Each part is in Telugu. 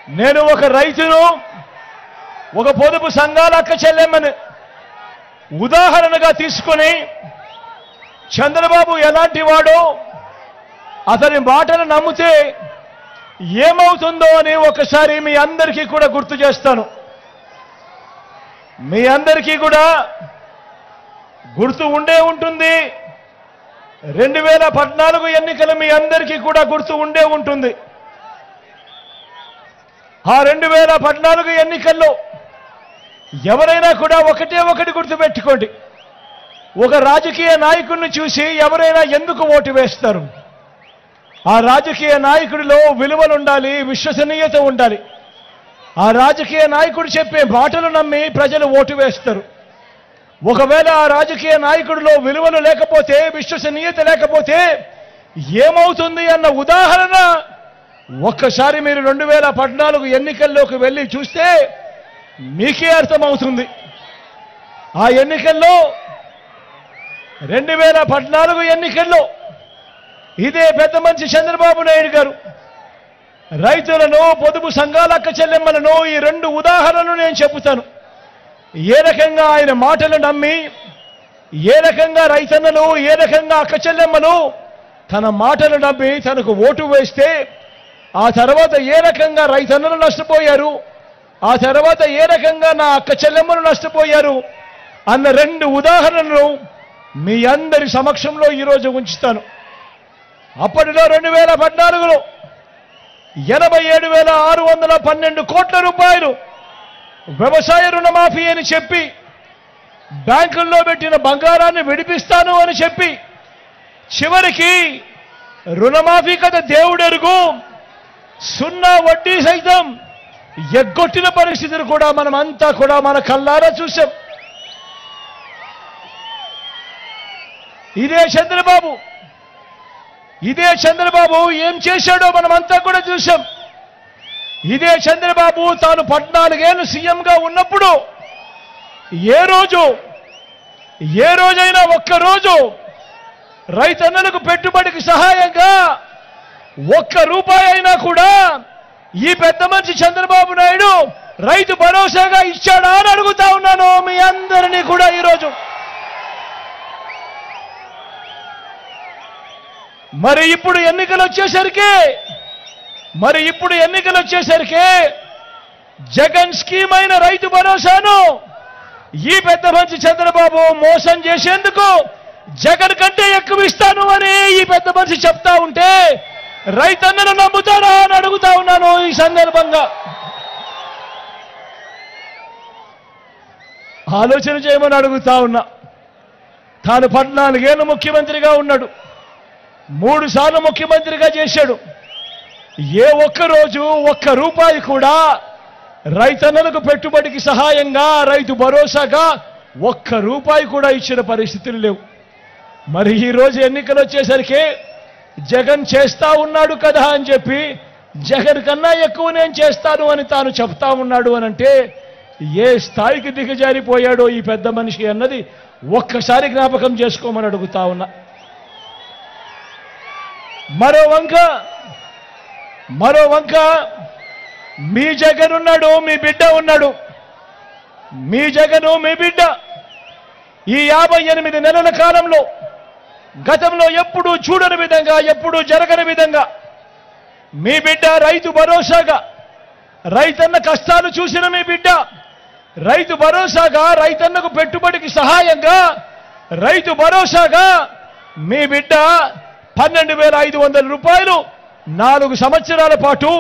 నేను ఒక రైతును, ఒక పొదుపు సంఘాల అక్క చెల్లెమ్మని ఉదాహరణగా తీసుకొని చంద్రబాబు ఎలాంటి వాడో అతని మాటలు నమ్మితే ఏమవుతుందో అని ఒకసారి మీ అందరికీ కూడా గుర్తు చేస్తాను. మీ అందరికీ కూడా గుర్తు ఉండే ఉంటుంది. 2014 ఎన్నికలు మీ అందరికీ కూడా గుర్తు ఉండే ఉంటుంది. ఆ 2014 ఎన్నికల్లో ఎవరైనా కూడా ఒకటి గుర్తుపెట్టుకోండి. ఒక రాజకీయ నాయకుడిని చూసి ఎవరైనా ఎందుకు ఓటు వేస్తారు? ఆ రాజకీయ నాయకుడిలో విలువలు ఉండాలి, విశ్వసనీయత ఉండాలి. ఆ రాజకీయ నాయకుడు చెప్పే మాటలు నమ్మి ప్రజలు ఓటు వేస్తారు. ఒకవేళ ఆ రాజకీయ నాయకుడిలో విలువలు లేకపోతే, విశ్వసనీయత లేకపోతే ఏమవుతుంది అన్న ఉదాహరణ ఒక్కసారి మీరు 2014 ఎన్నికల్లోకి వెళ్ళి చూస్తే మీకే అర్థమవుతుంది. ఆ ఎన్నికల్లో 2014 ఎన్నికల్లో ఇదే పెద్ద మనిషి చంద్రబాబు నాయుడు గారు రైతులను, పొదుపు సంఘాల అక్క చెల్లెమ్మలను ఈ 2 ఉదాహరణలు నేను చెబుతాను. ఏ రకంగా ఆయన మాటలు నమ్మి, ఏ రకంగా రైతన్నలు, ఏ రకంగా అక్క చెల్లెమ్మలు తన మాటలు నమ్మి తనకు ఓటు వేస్తే ఆ తర్వాత ఏ రకంగా రైతన్నలు నష్టపోయారు, ఆ తర్వాత ఏ రకంగా నా అక్క చెల్లెమ్మలు నష్టపోయారు అన్న 2 ఉదాహరణలు మీ అందరి సమక్షంలో ఈరోజు ఉంచుతాను. అప్పటిలో 2014లో 87,612 కోట్ల రూపాయలు వ్యవసాయ రుణమాఫీ అని చెప్పి, బ్యాంకుల్లో పెట్టిన బంగారాన్ని విడిపిస్తాను అని చెప్పి, చివరికి రుణమాఫీ కథ దేవుడెరుగు, 0 వడ్డీ సైతం ఎగ్గొట్టిన పరిస్థితులు కూడా మనమంతా కూడా మన కళ్ళారా చూసాం. ఇదే చంద్రబాబు ఏం చేశాడో మనమంతా కూడా చూసాం. ఇదే చంద్రబాబు తాను 14 ఏళ్ళు సీఎంగా ఉన్నప్పుడు ఏ రోజైనా ఒక్కరోజు రైతన్నలకు పెట్టుబడికి సహాయంగా 1 రూపాయి అయినా కూడా ఈ పెద్ద మనిషి చంద్రబాబు నాయుడు రైతు భరోసాగా ఇచ్చాడా అని అడుగుతా ఉన్నాను మీ అందరినీ కూడా ఈరోజు. మరి ఇప్పుడు ఎన్నికలు వచ్చేసరికి జగన్ స్కీమ్ అయిన రైతు భరోసాను ఈ పెద్ద మనిషి చంద్రబాబు మోసం చేసేందుకు జగన్ కంటే ఎక్కువ ఇస్తాను అని ఈ పెద్ద మనిషి చెప్తా ఉంటే రైతన్నలు నమ్ముతారా అని అడుగుతా ఉన్నాను ఈ సందర్భంగా. ఆలోచన చేయమని అడుగుతా ఉన్నా. తాను 14 ఏళ్ళు ముఖ్యమంత్రిగా ఉన్నాడు, 3 సార్లు ముఖ్యమంత్రిగా చేశాడు. ఏ ఒక్కరోజు 1 రూపాయి కూడా రైతన్నలకు పెట్టుబడికి సహాయంగా, రైతు భరోసాగా 1 రూపాయి కూడా ఇచ్చిన పరిస్థితులు లేవు. మరి ఈరోజు ఎన్నికలు వచ్చేసరికి జగన్ చేస్తా ఉన్నాడు కదా అని చెప్పి, జగన్ కన్నా ఎక్కువ నేను చేస్తాను అని తాను చెప్తా ఉన్నాడు అని అంటే ఏ స్థాయికి దిగజారిపోయాడో ఈ పెద్ద మనిషి అన్నది ఒక్కసారి జ్ఞాపకం చేసుకోమని అడుగుతా ఉన్నా. మరో వంక మీ జగన్ ఉన్నాడు, మీ బిడ్డ ఉన్నాడు. మీ జగను, మీ బిడ్డ ఈ 58 నెలల కాలంలో గతంలో ఎప్పుడూ చూడని విధంగా, ఎప్పుడూ జరగని విధంగా మీ బిడ్డ రైతు భరోసాగా, రైతన్న కష్టాలు చూసిన మీ బిడ్డ రైతు భరోసాగా, రైతన్నకు పెట్టుబడికి సహాయంగా, రైతు భరోసాగా మీ బిడ్డ 12,500 రూపాయలు 4 సంవత్సరాల పాటు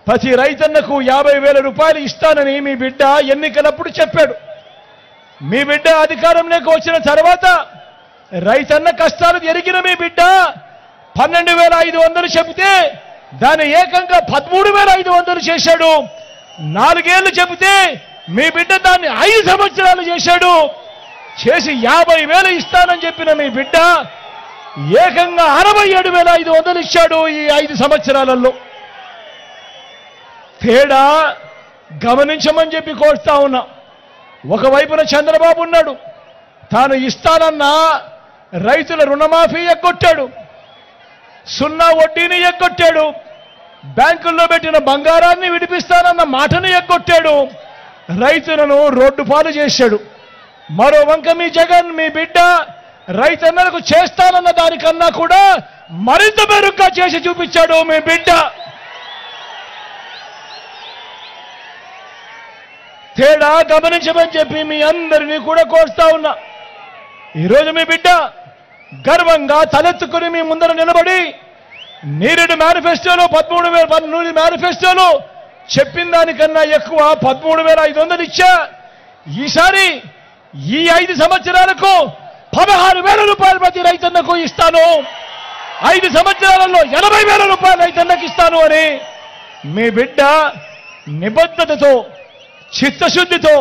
ప్రతి రైతన్నకు 50,000 రూపాయలు ఇస్తానని మీ బిడ్డ ఎన్నికలప్పుడు చెప్పాడు. మీ బిడ్డ అధికారంలోకి వచ్చిన తర్వాత రైతన్న కష్టాలు ఎరిగిన మీ బిడ్డ 12,500 చెబితే దాన్ని ఏకంగా 13,500 చేశాడు. 4 ఏళ్లు చెబితే మీ బిడ్డ దాన్ని 5 సంవత్సరాలు చేశాడు. చేసి 50,000 ఇస్తానని చెప్పిన మీ బిడ్డ ఏకంగా 67,500 ఇచ్చాడు ఈ 5 సంవత్సరాలలో. తేడా గమనించమని చెప్పి కోరుతా ఉన్నా. ఒకవైపున చంద్రబాబు ఉన్నాడు, తాను ఇస్తానన్న రైతుల రుణమాఫీ ఎగ్గొట్టాడు, 0 వడ్డీని ఎగ్గొట్టాడు. బ్యాంకుల్లో పెట్టిన బంగారాన్ని విడిపిస్తానన్న మాటను ఎగ్గొట్టాడు. రైతులను రోడ్డు పాలు చేశాడు. మరో వంక మీ జగన్ మీ బిడ్డ రైతన్నలకు చేస్తానన్న దానికన్నా కూడా మరింత మెరుగ్గా చేసి చూపించాడు మీ బిడ్డ. తేడా గమనించమని చెప్పి మీ అందరినీ కూడా కోరుతా ఉన్నా. ఈరోజు మీ బిడ్డ గర్వంగా తలెత్తుకుని మీ ముందర నిలబడి నీరుడు మేనిఫెస్టోలో 13,000 మేనిఫెస్టోలో చెప్పిన దానికన్నా ఎక్కువ 13,500 ఇచ్చా. ఈసారి ఈ 5 సంవత్సరాలకు 16,000 రూపాయలు ప్రతి రైతన్నకు ఇస్తాను, 5 సంవత్సరాలలో 80,000 రూపాయలు రైతన్నకు ఇస్తాను అని మీ బిడ్డ నిబద్ధతతో చిత్తశుద్ధితో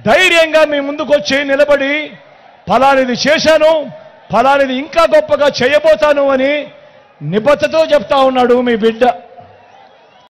ధైర్యంగా మీ ముందుకొచ్చి నిలబడి ఫలానిది చేశాను, ఫలానిది ఇంకా గొప్పగా చేయబోతాను అని నిబద్ధతతో చెప్తా ఉన్నాడు మీ బిడ్డ.